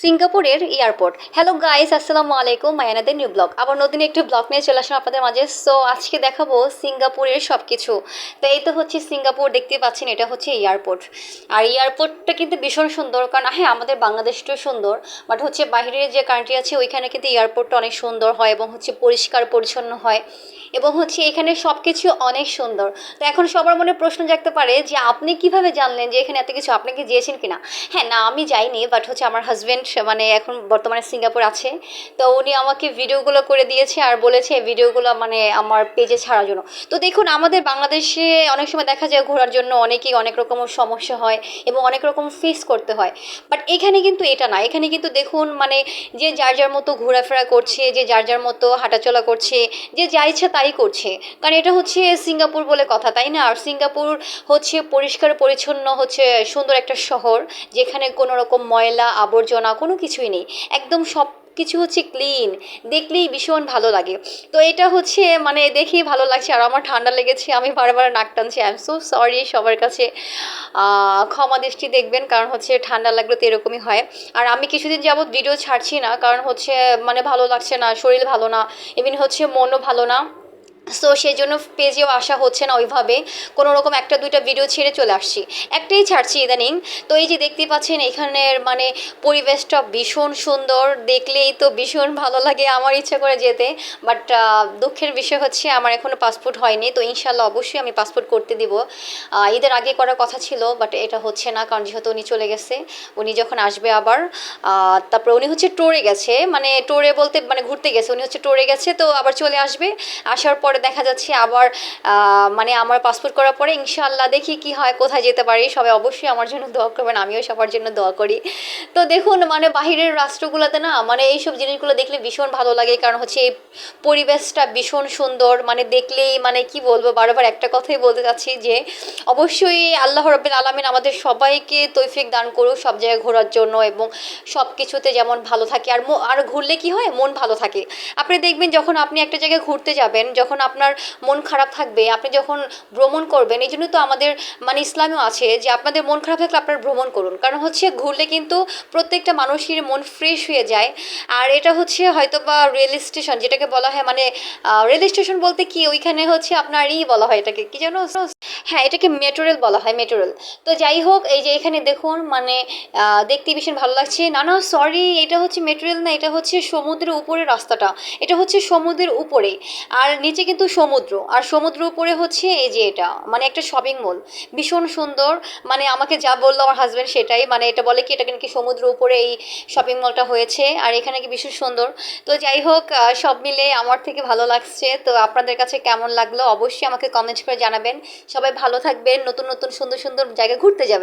সিঙ্গাপুরের airport. Hello guys, আসসালামু আলাইকুম। মায়ানাদের নিউ ব্লগ, আবার নতুন একটি ব্লগ নিয়ে চলে আসলাম আপনাদের মাঝে। সো আজকে দেখাবো সিঙ্গাপুরের সব কিছু। তো এই তো হচ্ছে সিঙ্গাপুর, দেখতে পাচ্ছেন এটা হচ্ছে এয়ারপোর্ট। আর এয়ারপোর্টটা কিন্তু ভীষণ সুন্দর, কারণ হ্যাঁ আমাদের বাংলাদেশটাও সুন্দর, বাট হচ্ছে বাইরের যে কান্ট্রি আছে ওইখানে কিন্তু এয়ারপোর্টটা অনেক সুন্দর হয় এবং হচ্ছে পরিষ্কার পরিচ্ছন্ন হয় এবং হচ্ছে এখানে সব কিছু অনেক সুন্দর। তো এখন সবার মনে প্রশ্ন জাগতে পারে যে আপনি কিভাবে জানলেন যে এখানে এত কিছু, আপনি কি গিয়েছেন কিনা? হ্যাঁ, না আমি যাইনি, বাট হচ্ছে আমার হাজব্যান্ড মানে এখন বর্তমানে সিঙ্গাপুর আছে। তো উনি আমাকে ভিডিওগুলো করে দিয়েছে আর বলেছে ভিডিওগুলো মানে আমার পেজে ছাড়ার জন্য। তো দেখুন, আমাদের বাংলাদেশে অনেক সময় দেখা যায় ঘোরার জন্য অনেকেই অনেক রকম সমস্যা হয় এবং অনেক রকম ফেস করতে হয়। বাট এখানে কিন্তু এটা না, এখানে কিন্তু দেখুন মানে যে যার যার মতো ঘোরাফেরা করছে, যে যার যার মতো হাঁটাচলা করছে, যে যা ইচ্ছা তাই করছে। কারণ এটা হচ্ছে সিঙ্গাপুর বলে কথা, তাই না? আর সিঙ্গাপুর হচ্ছে পরিষ্কার পরিচ্ছন্ন, হচ্ছে সুন্দর একটা শহর, যেখানে কোনো রকম ময়লা আবর্জনা কোনো কিছুই নেই। একদম সব কিছু হচ্ছে ক্লিন, দেখলেই ভীষণ ভালো লাগে। তো এটা হচ্ছে মানে দেখেই ভালো লাগছে। আর আমার ঠান্ডা লেগেছে, আমি বারবার নাক টানছি। আই এম সো সরি, সবার কাছে ক্ষমা দৃষ্টি দেখবেন, কারণ হচ্ছে ঠান্ডা লাগলে তো এরকমই হয়। আর আমি কিছুদিন যাবৎ ভিডিও ছাড়ছি না, কারণ হচ্ছে মানে ভালো লাগছে না, শরীর ভালো না, এমনি হচ্ছে মনও ভালো না। সো সেই জন্য পেজেও আসা হচ্ছে না ওইভাবে। কোনো রকম একটা দুইটা ভিডিও ছেড়ে চলে আসছি, একটাই ছাড়ছি ইদানিং। তো এই যে দেখতে পাচ্ছেন এখানের মানে পরিবেশটা ভীষণ সুন্দর, দেখলেই তো ভীষণ ভালো লাগে, আমার ইচ্ছা করে যেতে। বাট দুঃখের বিষয় হচ্ছে আমার এখনও পাসপোর্ট হয়নি। তো ইনশাল্লাহ অবশ্যই আমি পাসপোর্ট করতে দিব। ঈদের আগে করার কথা ছিল, বাট এটা হচ্ছে না, কারণ যেহেতু উনি চলে গেছে। উনি যখন আসবে আবার তারপরে উনি হচ্ছে টোরে গেছে, মানে টোরে বলতে মানে ঘুরতে গেছে, উনি হচ্ছে টোরে গেছে, তো আবার চলে আসবে। আসার পরে দেখা যাচ্ছে আবার মানে আমার পাসপোর্ট করার পরে ইনশাআল্লাহ দেখি কি হয়, কোথায় যেতে পারি। সবাই অবশ্যই আমার জন্য দোয়া করবেন, আমিও সবার জন্য দোয়া করি। তো দেখুন মানে বাহিরের রাষ্ট্রগুলোতে না মানে এইসব জিনিসগুলো দেখলে ভীষণ ভালো লাগে, কারণ হচ্ছে এই পরিবেশটা ভীষণ সুন্দর, মানে দেখলেই মানে কি বলবো, বারবার একটা কথাই বলতে চাচ্ছি যে অবশ্যই আল্লাহ রাব্বুল আলামিন আমাদের সবাইকে তৌফিক দান করুক সব জায়গায় ঘোরার জন্য এবং সব কিছুতে যেমন ভালো থাকে। আর আর ঘুরলে কি হয়, মন ভালো থাকে। আপনি দেখবেন যখন আপনি একটা জায়গায় ঘুরতে যাবেন, যখন আপনার মন খারাপ থাকবে, আপনি যখন ভ্রমণ করবেন, এই জন্য তো আমাদের মানে ইসলামেও আছে যে আপনাদের মন খারাপ থাকলে আপনারা ভ্রমণ করুন, কারণ হচ্ছে ঘুরলে কিন্তু প্রত্যেকটা মানুষের মন ফ্রেশ হয়ে যায়। আর এটা হচ্ছে হয়তো বা রেল স্টেশন যেটাকে বলা হয়, মানে রেল স্টেশন বলতে কি ওইখানে হচ্ছে আপনার বলা হয় এটাকে কি যেন, হ্যাঁ এটাকে মেট্রো রেল বলা হয়, মেট্রো রেল। তো যাই হোক, এই যে এখানে দেখুন মানে দেখতে ভীষণ ভালো লাগছে। না না সরি, এটা হচ্ছে মেট্রো রেল না, এটা হচ্ছে সমুদ্রের উপরে রাস্তাটা। এটা হচ্ছে সমুদ্রের উপরে, আর নিচে কিন্তু সমুদ্র, আর সমুদ্রের উপরে হচ্ছে এই যে এটা মানে একটা শপিং মল, ভীষণ সুন্দর। মানে আমাকে যা বললো আমার হাজব্যান্ড সেটাই, মানে এটা বলে কি এটা নাকি সমুদ্রের উপরে এই শপিং মলটা হয়েছে, আর এখানে কি ভীষণ সুন্দর। তো যাই হোক, সব মিলে আমার থেকে ভালো লাগছে। তো আপনাদের কাছে কেমন লাগলো অবশ্যই আমাকে কমেন্ট করে জানাবেন। সবাই ভালো থাকবেন, নতুন নতুন সুন্দর সুন্দর জায়গা ঘুরতে যাবেন।